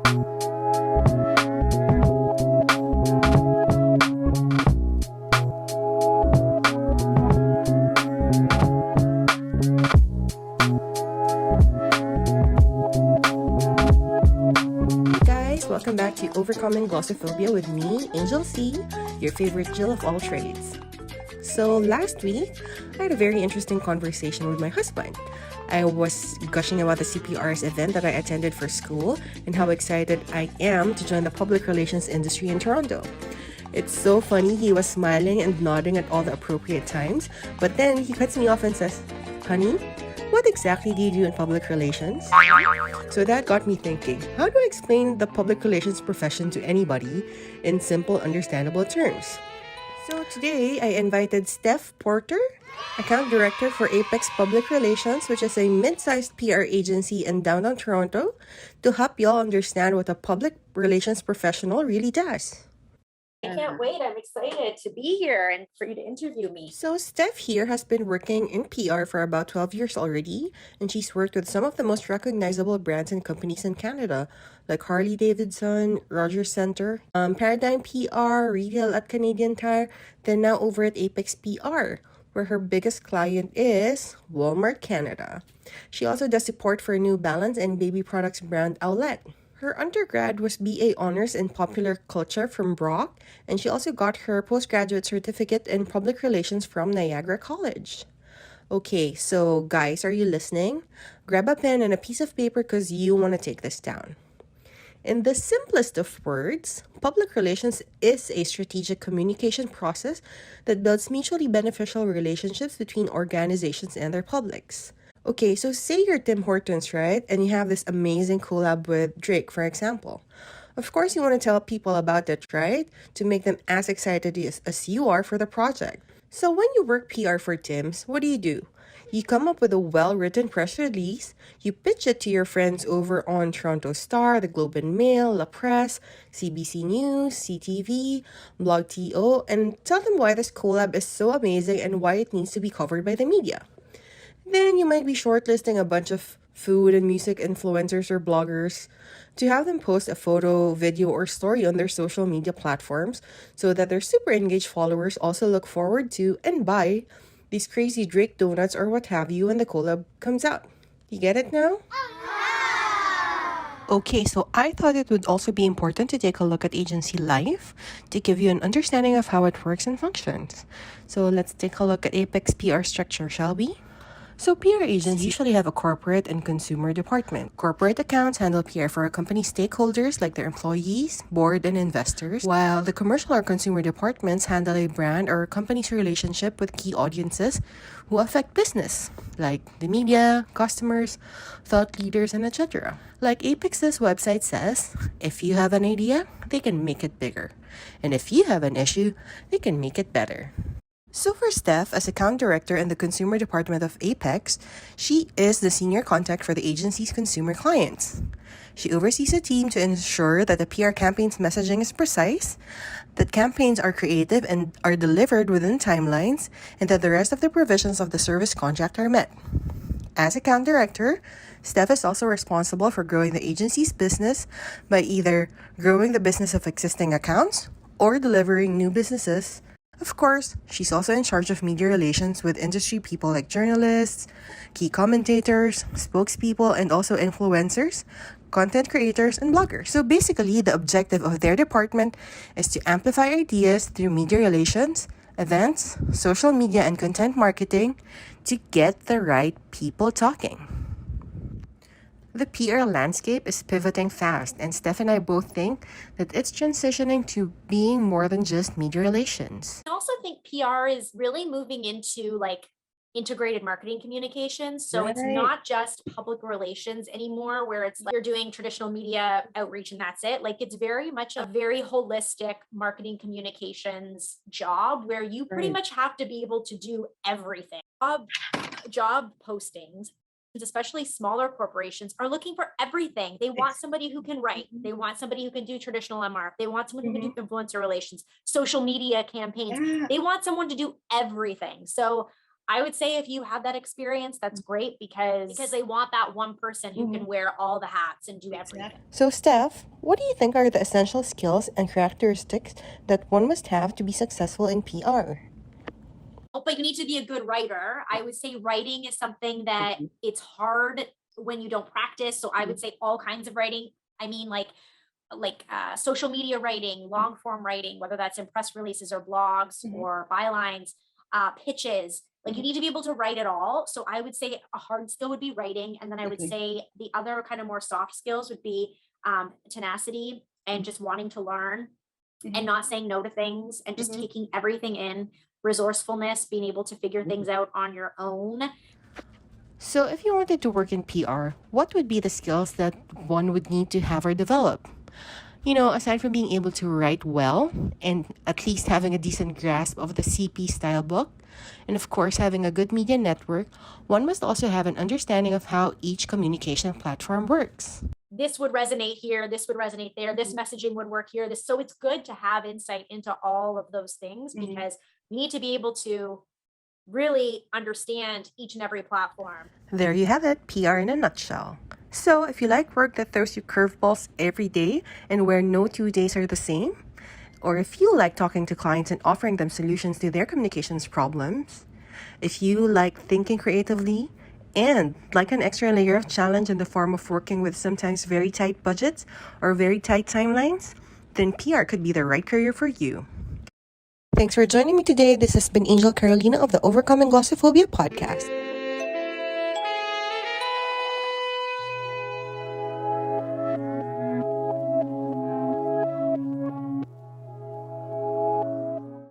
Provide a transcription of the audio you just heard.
Guys, welcome back to Overcoming Glossophobia with me, Angel C, your favorite Jill of all trades. So last week, I had a very interesting conversation with my husband. I was gushing about the CPR's event that I attended for school and how excited I am to join the public relations industry in Toronto. It's so funny, he was smiling and nodding at all the appropriate times, but then he cuts me off and says, "Honey, what exactly do you do in public relations?" So that got me thinking, how do I explain the public relations profession to anybody in simple, understandable terms? So today, I invited Steph Porter, Account Director for Apex Public Relations, which is a mid-sized PR agency in downtown Toronto, to help y'all understand what a public relations professional really does. I can't wait. I'm excited to be here and for you to interview me. So Steph here has been working in PR for about 12 years already, and she's worked with some of the most recognizable brands and companies in Canada, like Harley Davidson, Rogers Centre, Paradigm PR, retail at Canadian Tire, then now over at Apex PR, where her biggest client is Walmart Canada. She also does support for New Balance and baby products brand Outlet. Her undergrad was BA Honors in Popular Culture from Brock, and she also got her postgraduate certificate in Public Relations from Niagara College. Okay, so guys, are you listening? Grab a pen and a piece of paper because you want to take this down. In the simplest of words, public relations is a strategic communication process that builds mutually beneficial relationships between organizations and their publics. Okay, so say you're Tim Hortons, right? And you have this amazing collab with Drake, for example. Of course, you want to tell people about it, right? To make them as excited as you are for the project. So when you work PR for Tim's, what do? You come up with a well-written press release, you pitch it to your friends over on Toronto Star, the Globe and Mail, La Presse, CBC News, CTV, Blog TO, and tell them why this collab is so amazing and why it needs to be covered by the media. Then you might be shortlisting a bunch of food and music influencers or bloggers to have them post a photo, video, or story on their social media platforms so that their super engaged followers also look forward to and buy these crazy Drake donuts or what have you when the collab comes out. You get it now? Okay, so I thought it would also be important to take a look at agency life to give you an understanding of how it works and functions. So let's take a look at Apex PR structure, shall we? So PR agents usually have a corporate and consumer department. Corporate accounts handle PR for a company's stakeholders like their employees, board, and investors, while the commercial or consumer departments handle a brand or company's relationship with key audiences who affect business, like the media, customers, thought leaders, and etc. Like Apex's website says, if you have an idea, they can make it bigger. And if you have an issue, they can make it better. So for Steph, as account director in the consumer department of Apex, she is the senior contact for the agency's consumer clients. She oversees a team to ensure that the PR campaign's messaging is precise, that campaigns are creative and are delivered within timelines, and that the rest of the provisions of the service contract are met. As account director, Steph is also responsible for growing the agency's business by either growing the business of existing accounts or delivering new businesses. Of course, she's also in charge of media relations with industry people like journalists, key commentators, spokespeople, and also influencers, content creators, and bloggers. So basically, the objective of their department is to amplify ideas through media relations, events, social media, and content marketing to get the right people talking. The PR landscape is pivoting fast, and Steph and I both think that it's transitioning to being more than just media relations. I also think PR is really moving into like integrated marketing communications. So it's not just public relations anymore, where it's like you're doing traditional media outreach and that's it. Like it's very much a very holistic marketing communications job where you pretty much have to be able to do everything. Job postings, especially smaller corporations, are looking for everything. They want somebody who can write. They want somebody who can do traditional MR. They want someone who can do influencer relations, social media campaigns. They want someone to do everything. So I would say if you have that experience, that's great because they want that one person who can wear all the hats and do everything. So, Steph, what do you think are the essential skills and characteristics that one must have to be successful in PR? But you need to be a good writer. I would say writing is something that it's hard when you don't practice. So I would say all kinds of writing. I mean, like social media writing, long form writing, whether that's in press releases or blogs or bylines, pitches. Like you need to be able to write it all. So I would say a hard skill would be writing. And then I would say the other kind of more soft skills would be tenacity and just wanting to learn and not saying no to things and just taking everything in, resourcefulness, being able to figure things out on your own. So, if you wanted to work in PR, what would be the skills that one would need to have or develop? Aside from being able to write well and at least having a decent grasp of the CP style book, and of course having a good media network, one must also have an understanding of how each communication platform works. This would resonate here, this would resonate there, this messaging would work here. So it's good to have insight into all of those things because you need to be able to really understand each and every platform. There you have it, PR in a nutshell. So, if you like work that throws you curveballs every day and where no 2 days are the same, or if you like talking to clients and offering them solutions to their communications problems, if you like thinking creatively, and like an extra layer of challenge in the form of working with sometimes very tight budgets or very tight timelines, then PR could be the right career for you. Thanks for joining me today. This has been Angel Carolina of the Overcoming Glossophobia podcast.